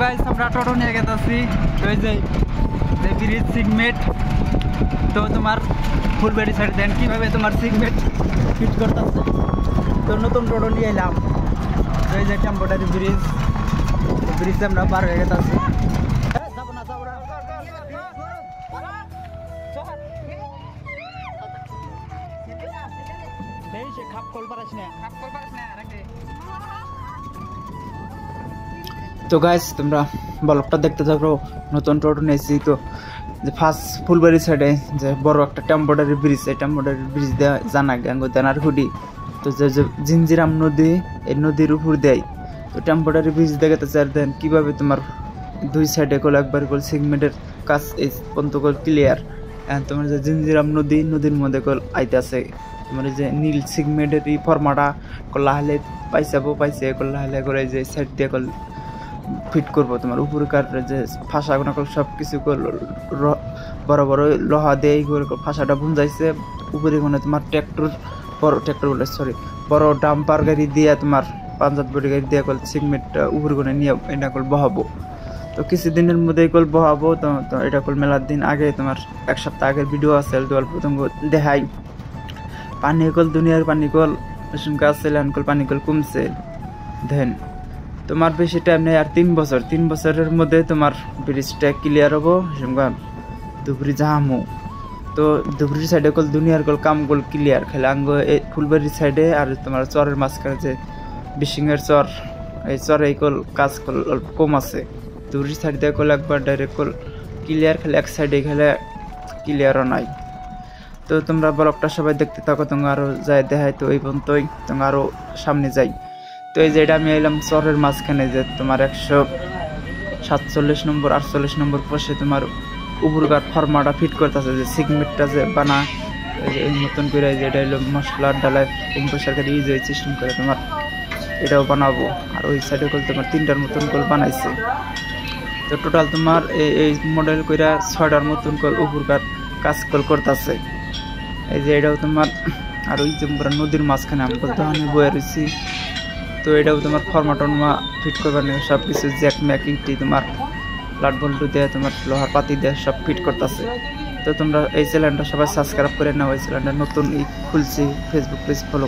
guys আমরা টোটো নিয়ে গেছি তো এই যে ব্রিজ সিগমেট তো তোমার ফুলবাড়ি সাইড দেন কিভাবে তোমার সিগমেট ফিট করতেছে তো নতুন টোটো নিয়ে এলাম তো এই যে টেম্পোরারি ব্রিজ আমরা পার হয়ে গেছি তো গাইস তোমরা ব্লগটা দেখতে থাকো নতুন টোটো নিয়েছি তো যে ফার্স্ট ফুলবাড়ি সাইডে যে বড় একটা টেম্পোরারি ব্রিজ এই টেম্পোরারি ব্রিজ দেওয়া জানা গাঙ্গো দেনার হুডি তো যে জিঞ্জিরাম নদী এই নদীর উপর দেয় তো টেম্পোরারি ব্রিজ দেখাতে চার দেন কীভাবে তোমার দুই সাইডে কল একবার কল সিগমেন্টের কাজ এই পর্যন্ত কল ক্লিয়ার তোমার যে জিঞ্জিরাম নদীর মধ্যে কল আইতে আছে তোমার যে নীল সিগমেন্টের এই ফর্মাটা কল লাহলে পাইছে কল লাহলে করে যে সাইড দিয়ে কল ফিট করবো তোমার উপরকার যে ফাঁসাগুলো সব কিছু বড় বড় লোহা দিয়ে ফাঁসাটা বুঝাইছে উপরে কোনো তোমার ট্র্যাক্টর বলে বড় ডাম্পার গাড়ি দিয়ে তোমার পাঞ্জাব বডি গাড়ি দিয়ে কল সিগমেন্টটা উপরে কোনো নিয়ে এটা কল বহাবো তো কিছুদিনের মধ্যেই কল বহাবো তো এটা কল মেলার দিন আগে তোমার এক সপ্তাহ আগের ভিডিও আছে অল্প প্রথম দেখাই পানি কল দুনিয়ার পানি কল গাছ কল পানি কল কমছে দেন তোমার বেশি টাইম নেই আর 3 বছরের মধ্যে তোমার ব্রিজটা ক্লিয়ার হবো ধুবড়ি জাহামু তো ধুবড়ির সাইডে কল দুনিয়ার কল কাম কল ক্লিয়ার খেলে আঙ্গ এই ফুলবাড়ির সাইডে আর তোমার চরের মাঝখানে যে বিশিংয়ের চর এই চরে কল কাজ কল অল্প কম আছে ধুবড়ির সাইড দিয়ে কল একবার ডাইরেক্ট কল ক্লিয়ার খেলে এক সাইডে খেলে ক্লিয়ারও নাই তো তোমরা ব্লগটা সবাই দেখতে থাকো তোমরা আরও যাই দেখায় তো এই পর্যন্তই তোমরা আরও সামনে যাই তো এই যে এটা আমি এলাম চরের মাঝখানে যে তোমার 147 নম্বর 48 নম্বর পোস্টে তোমার উপরকার ফর্মাটা ফিট করতেছে যে সিগমেন্টটা যে বানা এই মতন করে যে এটা হলো মশলার ডালায় কম্প্রেসার করে ইউজ হয়েছে সিস্টেম করে তোমার এটাও বানাবো আর ওই সাইডে কল তোমার 3টার মতন কল বানাইছে তো টোটাল তোমার এই মডেল করে 6টার মতন কল উপরকার কাজ কল করতেছে এই যে এটাও তোমার আর ওই যে নদীর মাঝখানে আমি দোকানে বয়ে রয়েছি তো এটাও তোমার ফর্মাটনমা ফিট করবার নিয়ে সব কিছু জ্যাক ম্যাকিংটি তোমার লাট বল্টু দিয়ে তোমার লোহার পাতি দিয়ে সব ফিট করতেছে তো তোমরা এই চ্যানেলটা সবাই সাবস্ক্রাইব করে নাও এই চ্যানেলটা নতুন খুলছি ফেসবুক পেজ ফলো